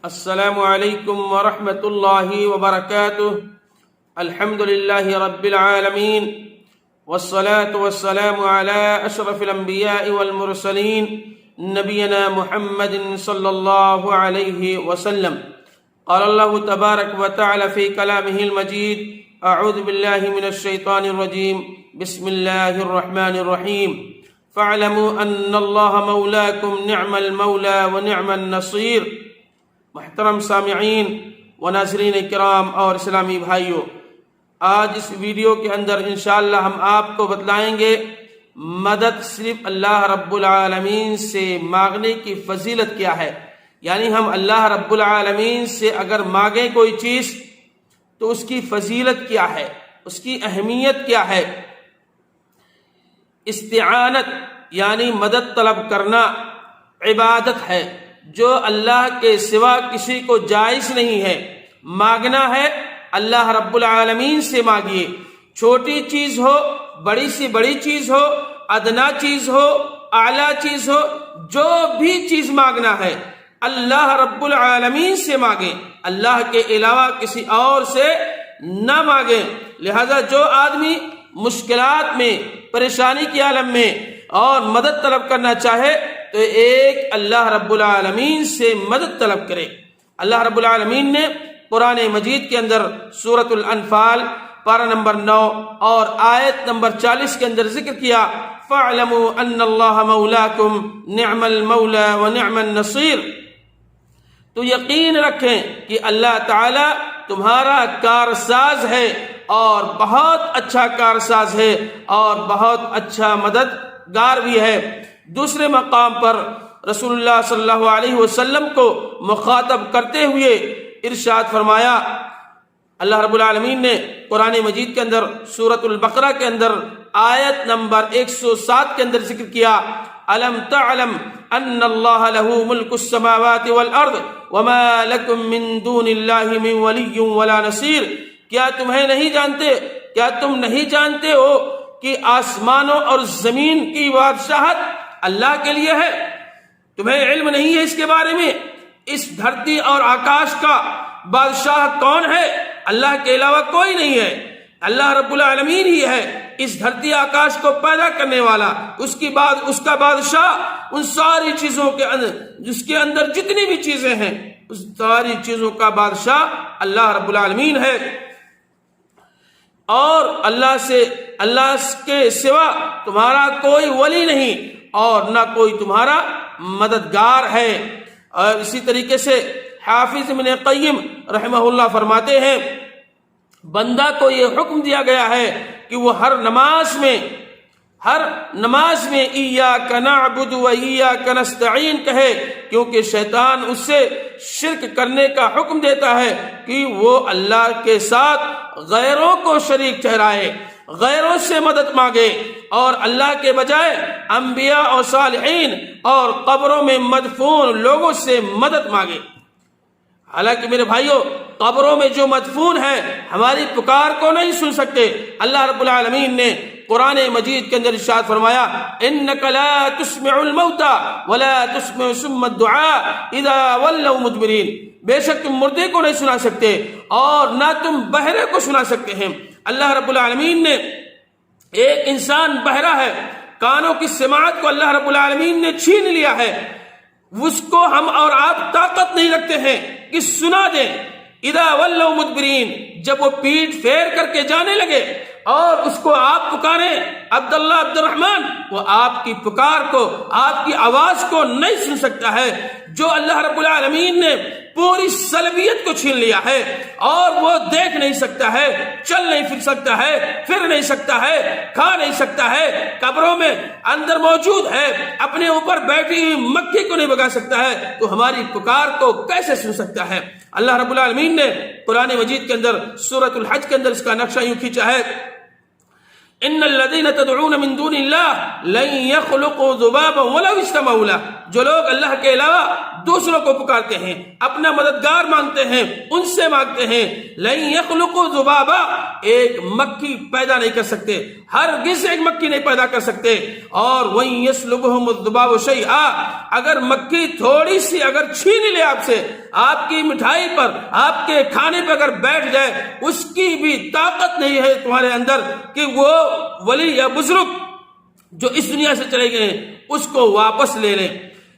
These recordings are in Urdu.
السلام علیکم ورحمۃ اللہ وبرکاتہ۔ الحمد للہ رب العالمین والصلاة والسلام علی اشرف الانبیاء والمرسلین نبینا محمد صلی اللہ علیہ وسلم۔ قال اللہ تبارک وتعالی فی کلامہ المجید: اعوذ باللہ من الشیطان الرجیم، بسم اللہ الرحمن الرحیم۔ فاعلموا ان اللہ مولاکم نعم المولا ونعم النصیر۔ محترم سامعین و ناظرین کرام اور اسلامی بھائیوں، آج اس ویڈیو کے اندر انشاءاللہ ہم آپ کو بتلائیں گے مدد صرف اللہ رب العالمین سے مانگنے کی فضیلت کیا ہے۔ یعنی ہم اللہ رب العالمین سے اگر مانگیں کوئی چیز تو اس کی فضیلت کیا ہے، اس کی اہمیت کیا ہے۔ استعانت یعنی مدد طلب کرنا عبادت ہے جو اللہ کے سوا کسی کو جائز نہیں ہے۔ مانگنا ہے اللہ رب العالمین سے مانگیے، چھوٹی چیز ہو، بڑی سی بڑی چیز ہو، ادنا چیز ہو، اعلیٰ چیز ہو، جو بھی چیز مانگنا ہے اللہ رب العالمین سے مانگیں، اللہ کے علاوہ کسی اور سے نہ مانگیں۔ لہذا جو آدمی مشکلات میں، پریشانی کے عالم میں اور مدد طلب کرنا چاہے تو ایک اللہ رب العالمین سے مدد طلب کرے۔ اللہ رب العالمین نے قرآن مجید کے اندر سورۃ الانفال پارہ نمبر 9 اور آیت نمبر 40 کے اندر ذکر کیا: فَاعْلَمُوا أَنَّ اللَّهَ مَوْلَاكُمْ نِعْمَ الْمَوْلَى وَنِعْمَ النَّصِيرُ۔ تو یقین رکھیں کہ اللہ تعالی تمہارا کارساز ہے اور بہت اچھا کارساز ہے اور بہت اچھا مددگار بھی ہے۔ دوسرے مقام پر رسول اللہ صلی اللہ علیہ وسلم کو مخاطب کرتے ہوئے ارشاد فرمایا، اللہ رب العالمین نے قرآن مجید کے اندر سورۃ البقرہ کے اندر آیت نمبر 107 کے اندر ذکر کیا: الم تعلم ان اللہ لہ ملک السماوات والارض وما لکم من دون اللہ من ولی ولا نصیر۔ کیا تم نہیں جانتے ہو کہ آسمانوں اور زمین کی بادشاہت اللہ کے لیے ہے؟ تمہیں علم نہیں ہے اس کے بارے میں؟ اس دھرتی اور آکاش کا بادشاہ کون ہے؟ اللہ کے علاوہ کوئی نہیں ہے، اللہ رب العالمین ہی ہے اس دھرتی آکاش کو پیدا کرنے والا، اس کا بادشاہ ان ساری چیزوں کے اندر، جس کے اندر جتنی بھی چیزیں ہیں اس ساری چیزوں کا بادشاہ اللہ رب العالمین ہے۔ اور اللہ کے سوا تمہارا کوئی ولی نہیں اور نہ کوئی تمہارا مددگار ہے۔ اور اسی طریقے سے حافظ ابن قیم رحمہ اللہ فرماتے ہیں، بندہ کو یہ حکم دیا گیا ہے کہ وہ ہر نماز میں ایاک نعبد و ایاک نستعین کہے، کیونکہ شیطان اس سے شرک کرنے کا حکم دیتا ہے کہ وہ اللہ کے ساتھ غیروں کو شریک ٹھہرائے، غیروں سے مدد مانگے اور اللہ کے بجائے انبیاء اور صالحین اور قبروں میں مدفون لوگوں سے مدد مانگے۔ حالانکہ میرے بھائیوں، قبروں میں جو مدفون ہیں ہماری پکار کو نہیں سن سکتے۔ اللہ رب العالمین نے قرآن مجید کے اندر ارشاد فرمایا: انک لا تسمع الموتى ولا تسمع صم الدعاء اذا ولوا مدبرین۔ بے شک تم مردے کو نہیں سنا سکتے اور نہ تم بہرے کو سنا سکتے ہیں۔ اللہ رب العالمین نے ایک انسان بہرا ہے، کانوں کی سماعت کو اللہ رب العالمین نے چھین لیا ہے، اس کو ہم اور آپ طاقت نہیں رکھتے ہیں کہ سنا دیں۔ اذا ولوا مدبرین، جب وہ پیٹ پھیر کر کے جانے لگے اور اس کو آپ پکاریں عبداللہ عبد الرحمن، وہ آپ کی پکار کو، آپ کی آواز کو نہیں سن سکتا ہے۔ جو اللہ رب العالمین نے پوری صلبیت کو چھین لیا ہے اور وہ دیکھ نہیں سکتا ہے، چل نہیں پھر سکتا ہے، پھر نہیں سکتا ہے، کھا نہیں سکتا ہے، قبروں میں اندر موجود ہے، اپنے اوپر بیٹھی ہوئی مکھی کو نہیں بھگا سکتا ہے، تو ہماری پکار کو کیسے سن سکتا ہے؟ اللہ رب العالمین نے قرآن مجید کے اندر سورۃ الحج کے اندر اس کا نقشہ یوں کھینچا ہے: ان الذين تدعون من دون الله لن يخلقوا ذبابا ولو اجتمعوا له۔ جو لوگ اللہ کے علاوہ دوسروں کو پکارتے ہیں، اپنا مددگار مانگتے ہیں، ان سے مانگتے ہیں، لن يخلقوا ذبابا، ایک مکھی پیدا نہیں کر سکتے، ہرگز ایک مکھی نہیں پیدا کر سکتے۔ اور وَإِن يَسْلُبْهُمُ الذُّبَابُ شَيْئًا، اگر مکھی تھوڑی سی اگر چھین لے آپ سے، آپ کی مٹھائی پر، آپ کے کھانے پہ اگر بیٹھ جائے، اس کی بھی طاقت نہیں ہے تمہارے اندر کہ وہ ولی یا بزرگ جو اس دنیا سے چلے گئے ہیں اس کو واپس لے لیں۔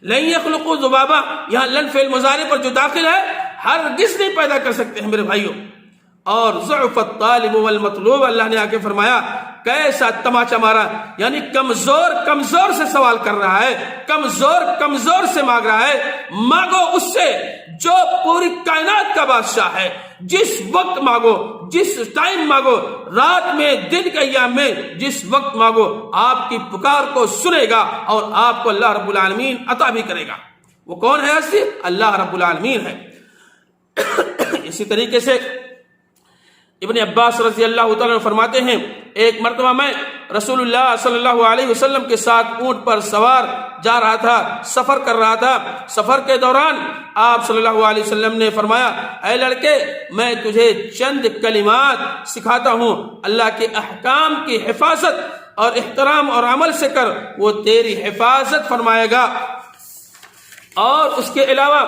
لن یخلقوا ذبابا، یہاں لن فعل مضارع پر جو داخل ہے، ہرگز نہیں پیدا کر سکتے ہیں میرے بھائیوں۔ اور ضعف الطالب والمطلوب، اللہ نے آ کے فرمایا کیسا تماچا مارا، یعنی کمزور سے سوال کر رہا ہے، کمزور سے مانگ رہا ہے۔ مانگو اس سے جو پوری کائنات کا بادشاہ ہے، جس وقت مانگو، جس ٹائم مانگو، رات میں، دن کے ایام میں، جس وقت مانگو، آپ کی پکار کو سنے گا اور آپ کو اللہ رب العالمین عطا بھی کرے گا۔ وہ کون ہے ایسی؟ اللہ رب العالمین ہے۔ اسی طریقے سے ابن عباس رضی اللہ تعالیٰ عنہ فرماتے ہیں، ایک مرتبہ میں رسول اللہ صلی اللہ علیہ وسلم کے ساتھ اونٹ پر سوار جا رہا تھا، سفر کر رہا تھا۔ سفر کے دوران آپ صلی اللہ علیہ وسلم نے فرمایا، اے لڑکے، میں تجھے چند کلمات سکھاتا ہوں، اللہ کے احکام کی حفاظت اور احترام اور عمل سے کر، وہ تیری حفاظت فرمائے گا۔ اور اس کے علاوہ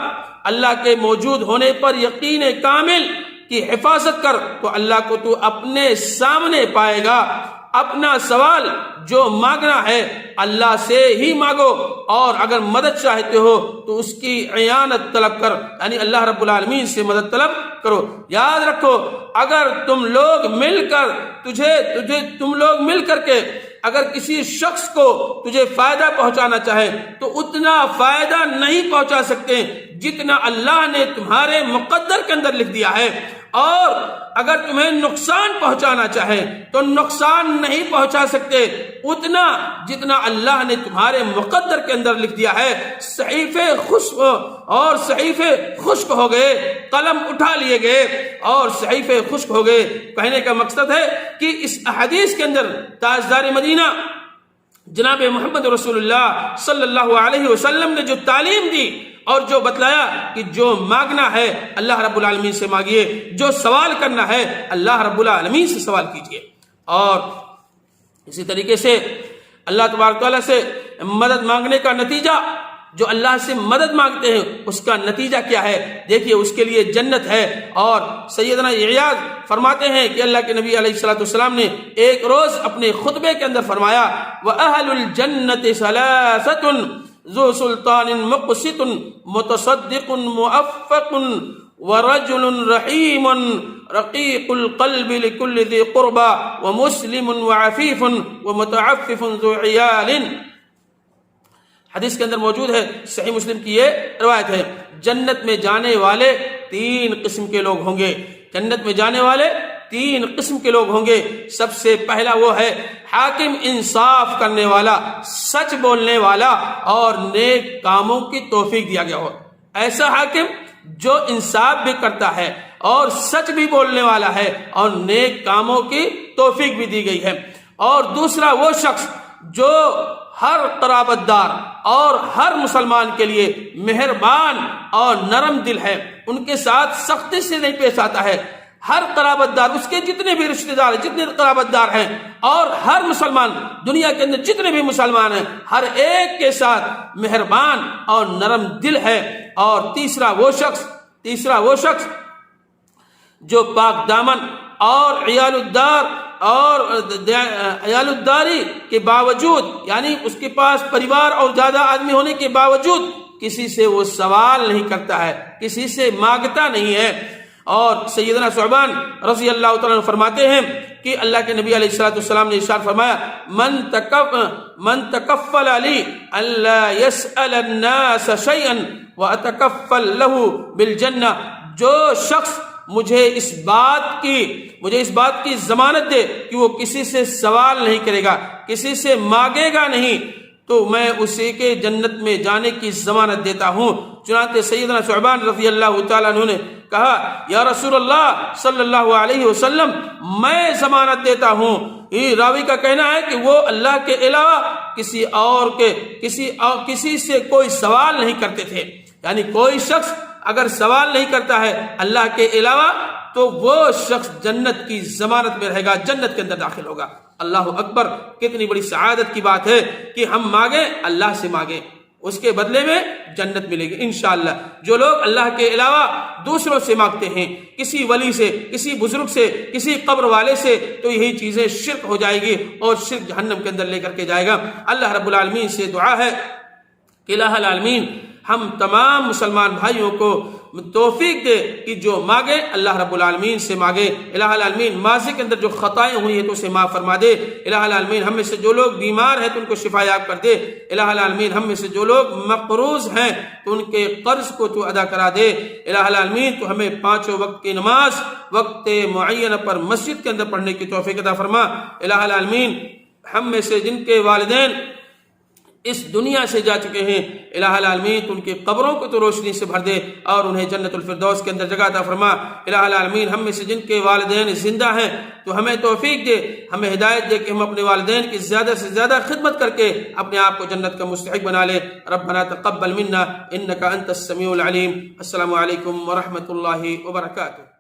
اللہ کے موجود ہونے پر یقین کامل کی حفاظت کر، تو اللہ کو تو اپنے سامنے پائے گا۔ اپنا سوال جو مانگنا ہے اللہ سے ہی مانگو، اور اگر مدد چاہتے ہو تو اس کی اعانت طلب کر، یعنی اللہ رب العالمین سے مدد طلب کرو۔ یاد رکھو، اگر تم لوگ مل کر کے اگر کسی شخص کو تجھے فائدہ پہنچانا چاہے تو اتنا فائدہ نہیں پہنچا سکتے جتنا اللہ نے تمہارے مقدر کے اندر لکھ دیا ہے، اور اگر تمہیں نقصان پہنچانا چاہے تو نقصان نہیں پہنچا سکتے اتنا جتنا اللہ نے تمہارے مقدر کے اندر لکھ دیا ہے۔ صحیفے خشک ہو گئے، قلم اٹھا لیے گئے اور صحیفے خشک ہو گئے۔ کہنے کا مقصد ہے کہ اس احادیث کے اندر تاجدار مدینہ جناب محمد رسول اللہ صلی اللہ علیہ وسلم نے جو تعلیم دی اور جو بتلایا کہ جو مانگنا ہے اللہ رب العالمین سے مانگیے، جو سوال کرنا ہے اللہ رب العالمین سے سوال کیجیے۔ اور اسی طریقے سے اللہ تبارک تعالیٰ سے مدد مانگنے کا نتیجہ، جو اللہ سے مدد مانگتے ہیں اس کا نتیجہ کیا ہے؟ دیکھیے، اس کے لیے جنت ہے۔ اور سیدنا عیاض فرماتے ہیں کہ اللہ کے نبی علیہ الصلوۃ والسلام نے ایک روز اپنے خطبے کے اندر فرمایا، وَأَهْلُ الْجَنَّةِ ثَلَاثَةٌ ذو سلطان مقسط متصدق موفق ورجل رحیم رقیق القلب لكل ذی قربى ومسلم وعفیف ومتعفف ذو عیال۔ حدیث کے اندر موجود ہے، صحیح مسلم کی یہ روایت ہے، جنت میں جانے والے 3 قسم کے لوگ ہوں گے۔ جنت میں جانے والے 3 قسم کے لوگ ہوں گے۔ سب سے پہلا وہ ہے حاکم، انصاف کرنے والا، سچ بولنے والا اور نیک کاموں کی توفیق دیا گیا ہو۔ ایسا حاکم جو انصاف بھی کرتا ہے اور سچ بھی بولنے والا ہے اور نیک کاموں کی توفیق بھی دی گئی ہے۔ اور دوسرا وہ شخص جو ہر قرابت دار اور ہر مسلمان کے لیے مہربان اور نرم دل ہے، ان کے ساتھ سختی سے نہیں پیش آتا ہے۔ ہر قرابت دار، اس کے جتنے بھی رشتہ دار ہیں، جتنے قرابت دار ہیں، اور ہر مسلمان، دنیا کے اندر جتنے بھی مسلمان ہیں، ہر ایک کے ساتھ مہربان اور نرم دل ہے۔ اور تیسرا وہ شخص جو پاک دامن اور عیال الداری کے باوجود، یعنی اس کے پاس پریوار اور زیادہ آدمی ہونے کے باوجود کسی سے وہ سوال نہیں کرتا ہے، کسی سے مانگتا نہیں ہے۔ اور سیدنا ثعبان رضی اللہ تعالیٰ عنہ فرماتے ہیں کہ اللہ کے نبی علیہ الصلوۃ والسلام نے ارشاد فرمایا، من تکفل لی الا يسأل الناس شيئا واتکفل له بالجنہ، جو شخص مجھے اس بات کی ضمانت دے کہ وہ کسی سے سوال نہیں کرے گا، کسی سے مانگے گا نہیں، تو میں اسی کے جنت میں جانے کی ضمانت دیتا ہوں۔ چنانچہ سیدنا ثعبان رضی اللہ تعالیٰ عنہ نے کہا، یا رسول اللہ صلی اللہ علیہ وسلم، میں ضمانت دیتا ہوں۔ یہ راوی کا کہنا ہے کہ وہ اللہ کے علاوہ کسی سے کوئی سوال نہیں کرتے تھے، یعنی کوئی شخص اگر سوال نہیں کرتا ہے اللہ کے علاوہ تو وہ شخص جنت کی ضمانت میں رہے گا، جنت کے اندر داخل ہوگا۔ اللہ اکبر! کتنی بڑی سعادت کی بات ہے کہ ہم مانگیں، اللہ سے مانگیں، اس کے بدلے میں جنت ملے گی انشاءاللہ۔ جو لوگ اللہ کے علاوہ دوسروں سے مانگتے ہیں، کسی ولی سے، کسی بزرگ سے، کسی قبر والے سے، تو یہی چیزیں شرک ہو جائے گی اور شرک جہنم کے اندر لے کر کے جائے گا۔ اللہ رب العالمین سے دعا ہے کہ الہ العالمین ہم تمام مسلمان بھائیوں کو توفیق دے کہ جو مانگے اللہ رب العالمین سے مانگے۔ الہ العالمین ماضی کے اندر جو خطائیں ہوئی ہیں تو اسے معاف فرما دے۔ الہ العالمین ہم میں سے جو لوگ بیمار ہیں تو ان کو شفا یاب کر دے۔ الہ العالمین ہم میں سے جو لوگ مقروض ہیں تو ان کے قرض کو تو ادا کرا دے۔ الہ العالمین تو ہمیں 5 وقت کی نماز وقت معینہ پر مسجد کے اندر پڑھنے کی توفیق عطا فرما۔ الہ العالمین ہم میں سے جن کے والدین اس دنیا سے جا چکے ہیں، الہ العالمین تو ان کی قبروں کو تو روشنی سے بھر دے اور انہیں جنت الفردوس کے اندر جگہ عطا فرما۔ الہ العالمین ہم میں سے جن کے والدین زندہ ہیں تو ہمیں توفیق دے، ہمیں ہدایت دے کہ ہم اپنے والدین کی زیادہ سے زیادہ خدمت کر کے اپنے آپ کو جنت کا مستحق بنا لے۔ ربنا تقبل منا انک انت السمیع العلیم۔ السلام علیکم ورحمۃ اللہ وبرکاتہ۔